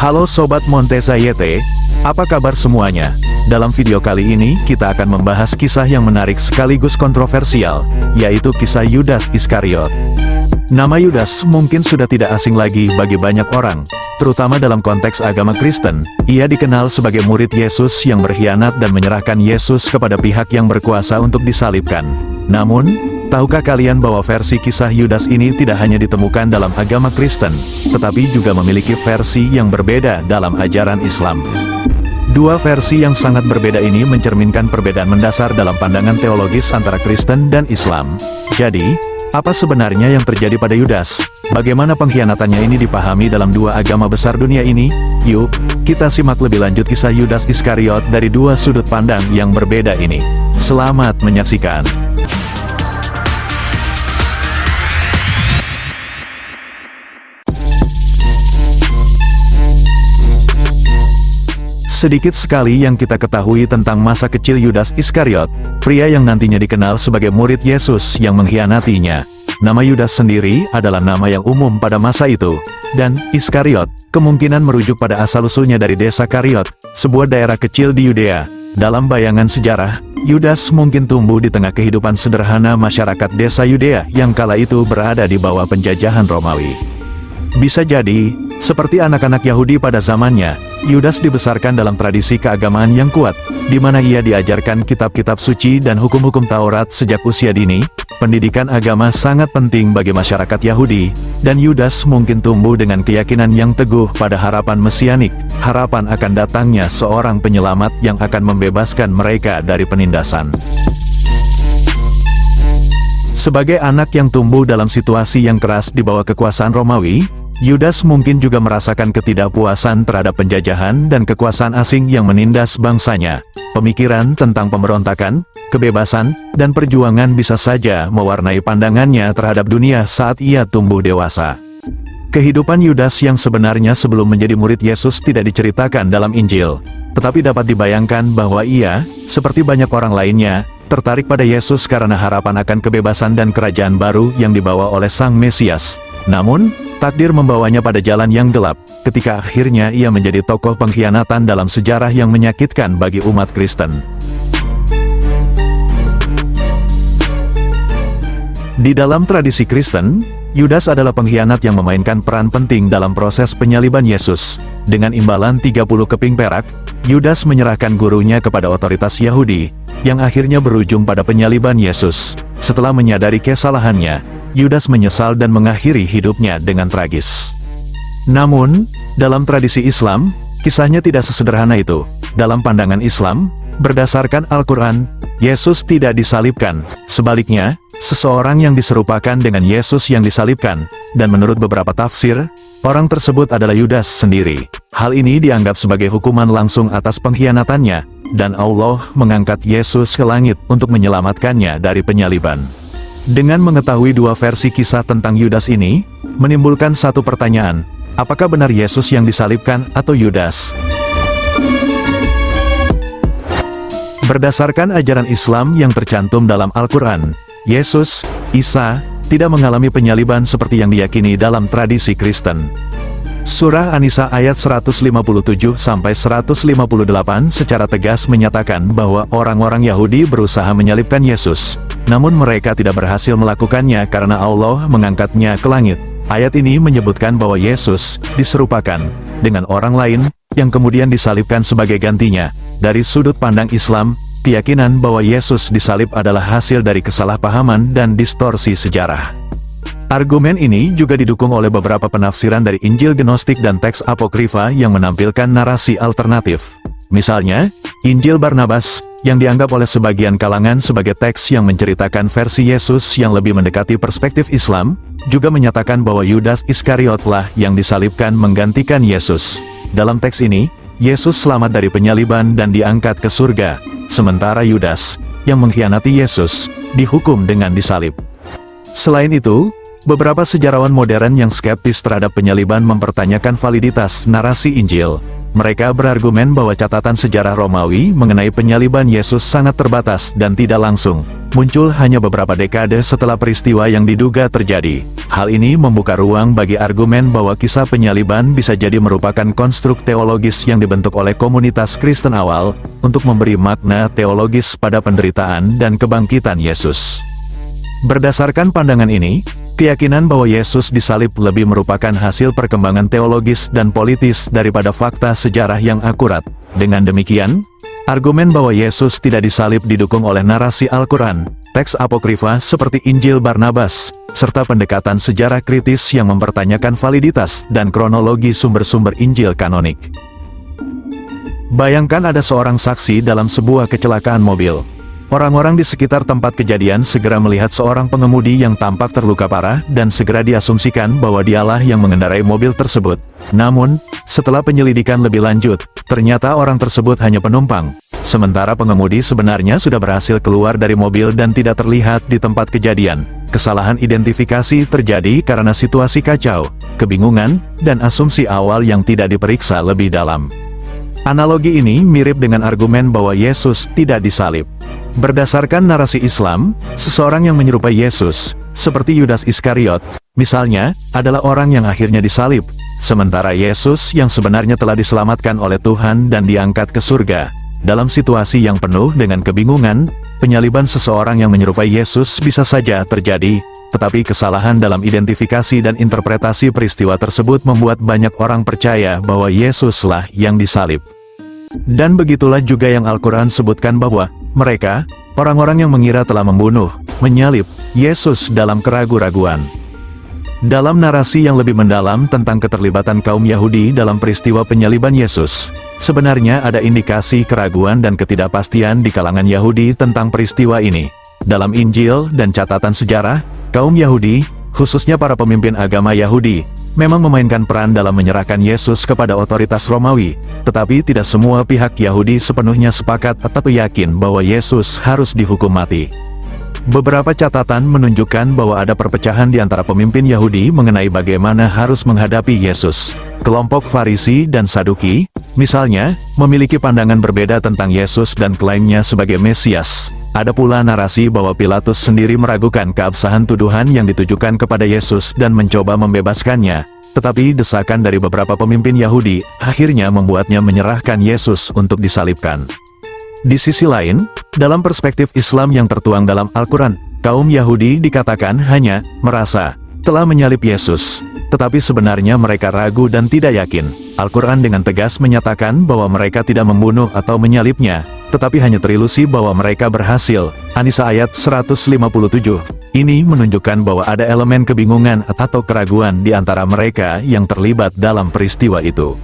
Halo Sobat Montesa YT, apa kabar semuanya? Dalam video kali ini kita akan membahas kisah yang menarik sekaligus kontroversial, yaitu kisah Yudas Iskariot. Nama Yudas mungkin sudah tidak asing lagi bagi banyak orang, terutama dalam konteks agama Kristen. Ia dikenal sebagai murid Yesus yang berkhianat dan menyerahkan Yesus kepada pihak yang berkuasa untuk disalibkan. Namun, tahukah kalian bahwa versi kisah Yudas ini tidak hanya ditemukan dalam agama Kristen, tetapi juga memiliki versi yang berbeda dalam ajaran Islam? Dua versi yang sangat berbeda ini mencerminkan perbedaan mendasar dalam pandangan teologis antara Kristen dan Islam. Jadi, apa sebenarnya yang terjadi pada Yudas? Bagaimana pengkhianatannya ini dipahami dalam dua agama besar dunia ini? Yuk, kita simak lebih lanjut kisah Yudas Iskariot dari dua sudut pandang yang berbeda ini. Selamat menyaksikan. Sedikit sekali yang kita ketahui tentang masa kecil Yudas Iskariot, pria yang nantinya dikenal sebagai murid Yesus yang mengkhianatinya. Nama Yudas sendiri adalah nama yang umum pada masa itu, dan Iskariot kemungkinan merujuk pada asal-usulnya dari desa Kariot, sebuah daerah kecil di Yudea. Dalam bayangan sejarah, Yudas mungkin tumbuh di tengah kehidupan sederhana masyarakat desa Yudea yang kala itu berada di bawah penjajahan Romawi. Bisa jadi, seperti anak-anak Yahudi pada zamannya, Yudas dibesarkan dalam tradisi keagamaan yang kuat, di mana ia diajarkan kitab-kitab suci dan hukum-hukum Taurat sejak usia dini. Pendidikan agama sangat penting bagi masyarakat Yahudi, dan Yudas mungkin tumbuh dengan keyakinan yang teguh pada harapan mesianik, harapan akan datangnya seorang penyelamat yang akan membebaskan mereka dari penindasan. Sebagai anak yang tumbuh dalam situasi yang keras di bawah kekuasaan Romawi, Yudas mungkin juga merasakan ketidakpuasan terhadap penjajahan dan kekuasaan asing yang menindas bangsanya. Pemikiran tentang pemberontakan, kebebasan, dan perjuangan bisa saja mewarnai pandangannya terhadap dunia saat ia tumbuh dewasa. Kehidupan Yudas yang sebenarnya sebelum menjadi murid Yesus tidak diceritakan dalam Injil, tetapi dapat dibayangkan bahwa ia, seperti banyak orang lainnya, tertarik pada Yesus karena harapan akan kebebasan dan kerajaan baru yang dibawa oleh Sang Mesias. Namun, takdir membawanya pada jalan yang gelap, ketika akhirnya ia menjadi tokoh pengkhianatan dalam sejarah yang menyakitkan bagi umat Kristen. Di dalam tradisi Kristen, Yudas adalah pengkhianat yang memainkan peran penting dalam proses penyaliban Yesus. Dengan imbalan 30 keping perak, Yudas menyerahkan gurunya kepada otoritas Yahudi, yang akhirnya berujung pada penyaliban Yesus. Setelah menyadari kesalahannya, Yudas menyesal dan mengakhiri hidupnya dengan tragis. Namun, dalam tradisi Islam, kisahnya tidak sesederhana itu. Dalam pandangan Islam, berdasarkan Al-Quran, Yesus tidak disalibkan. Sebaliknya, seseorang yang diserupakan dengan Yesus yang disalibkan, dan menurut beberapa tafsir, orang tersebut adalah Yudas sendiri. Hal ini dianggap sebagai hukuman langsung atas pengkhianatannya, dan Allah mengangkat Yesus ke langit untuk menyelamatkannya dari penyaliban. Dengan mengetahui dua versi kisah tentang Yudas ini, menimbulkan satu pertanyaan, apakah benar Yesus yang disalibkan atau Yudas? Berdasarkan ajaran Islam yang tercantum dalam Al-Quran, Yesus, Isa, tidak mengalami penyaliban seperti yang diyakini dalam tradisi Kristen. Surah An-Nisa ayat 157-158 secara tegas menyatakan bahwa orang-orang Yahudi berusaha menyalibkan Yesus. Namun mereka tidak berhasil melakukannya karena Allah mengangkatnya ke langit. Ayat ini menyebutkan bahwa Yesus diserupakan dengan orang lain, yang kemudian disalibkan sebagai gantinya. Dari sudut pandang Islam, keyakinan bahwa Yesus disalib adalah hasil dari kesalahpahaman dan distorsi sejarah. Argumen ini juga didukung oleh beberapa penafsiran dari Injil Gnostik dan teks Apokrifa yang menampilkan narasi alternatif. Misalnya, Injil Barnabas, yang dianggap oleh sebagian kalangan sebagai teks yang menceritakan versi Yesus yang lebih mendekati perspektif Islam, juga menyatakan bahwa Yudas Iskariotlah yang disalibkan menggantikan Yesus. Dalam teks ini, Yesus selamat dari penyaliban dan diangkat ke surga, sementara Yudas, yang mengkhianati Yesus, dihukum dengan disalib. Selain itu, beberapa sejarawan modern yang skeptis terhadap penyaliban mempertanyakan validitas narasi Injil. Mereka berargumen bahwa catatan sejarah Romawi mengenai penyaliban Yesus sangat terbatas dan tidak langsung. muncul hanya beberapa dekade setelah peristiwa yang diduga terjadi. Hal ini membuka ruang bagi argumen bahwa kisah penyaliban bisa jadi merupakan konstruk teologis yang dibentuk oleh komunitas Kristen awal, untuk memberi makna teologis pada penderitaan dan kebangkitan Yesus. Berdasarkan pandangan ini, keyakinan bahwa Yesus disalib lebih merupakan hasil perkembangan teologis dan politis daripada fakta sejarah yang akurat. Dengan demikian, argumen bahwa Yesus tidak disalib didukung oleh narasi Al-Quran, teks apokrifa seperti Injil Barnabas, serta pendekatan sejarah kritis yang mempertanyakan validitas dan kronologi sumber-sumber Injil kanonik. Bayangkan ada seorang saksi dalam sebuah kecelakaan mobil. Orang-orang di sekitar tempat kejadian segera melihat seorang pengemudi yang tampak terluka parah dan segera diasumsikan bahwa dialah yang mengendarai mobil tersebut. Namun, setelah penyelidikan lebih lanjut, ternyata orang tersebut hanya penumpang. Sementara pengemudi sebenarnya sudah berhasil keluar dari mobil dan tidak terlihat di tempat kejadian. Kesalahan identifikasi terjadi karena situasi kacau, kebingungan, dan asumsi awal yang tidak diperiksa lebih dalam. Analogi ini mirip dengan argumen bahwa Yesus tidak disalib. Berdasarkan narasi Islam, seseorang yang menyerupai Yesus, seperti Yudas Iskariot, misalnya, adalah orang yang akhirnya disalib, sementara Yesus yang sebenarnya telah diselamatkan oleh Tuhan dan diangkat ke surga. Dalam situasi yang penuh dengan kebingungan, penyaliban seseorang yang menyerupai Yesus bisa saja terjadi, tetapi kesalahan dalam identifikasi dan interpretasi peristiwa tersebut membuat banyak orang percaya bahwa Yesuslah yang disalib. Dan begitulah juga yang Al-Quran sebutkan bahwa mereka, orang-orang yang mengira telah membunuh, menyalib Yesus dalam keraguan-raguan. Dalam narasi yang lebih mendalam tentang keterlibatan kaum Yahudi dalam peristiwa penyaliban Yesus, sebenarnya ada indikasi keraguan dan ketidakpastian di kalangan Yahudi tentang peristiwa ini. Dalam Injil dan catatan sejarah, kaum Yahudi, khususnya para pemimpin agama Yahudi, memang memainkan peran dalam menyerahkan Yesus kepada otoritas Romawi, tetapi tidak semua pihak Yahudi sepenuhnya sepakat atau yakin bahwa Yesus harus dihukum mati. Beberapa catatan menunjukkan bahwa ada perpecahan di antara pemimpin Yahudi mengenai bagaimana harus menghadapi Yesus. Kelompok Farisi dan Saduki, misalnya, memiliki pandangan berbeda tentang Yesus dan klaimnya sebagai Mesias. Ada pula narasi bahwa Pilatus sendiri meragukan keabsahan tuduhan yang ditujukan kepada Yesus dan mencoba membebaskannya, tetapi desakan dari beberapa pemimpin Yahudi akhirnya membuatnya menyerahkan Yesus untuk disalibkan. Di sisi lain, dalam perspektif Islam yang tertuang dalam Al-Quran, kaum Yahudi dikatakan hanya merasa telah menyalib Yesus, tetapi sebenarnya mereka ragu dan tidak yakin. Al-Quran dengan tegas menyatakan bahwa mereka tidak membunuh atau menyalibnya, tetapi hanya terilusi bahwa mereka berhasil. An-Nisa ayat 157. Ini menunjukkan bahwa ada elemen kebingungan atau keraguan di antara mereka yang terlibat dalam peristiwa itu.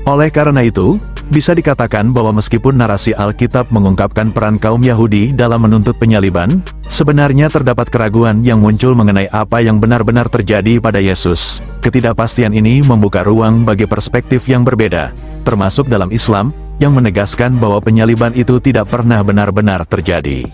Oleh karena itu, bisa dikatakan bahwa meskipun narasi Alkitab mengungkapkan peran kaum Yahudi dalam menuntut penyaliban, sebenarnya terdapat keraguan yang muncul mengenai apa yang benar-benar terjadi pada Yesus. Ketidakpastian ini membuka ruang bagi perspektif yang berbeda, termasuk dalam Islam, yang menegaskan bahwa penyaliban itu tidak pernah benar-benar terjadi.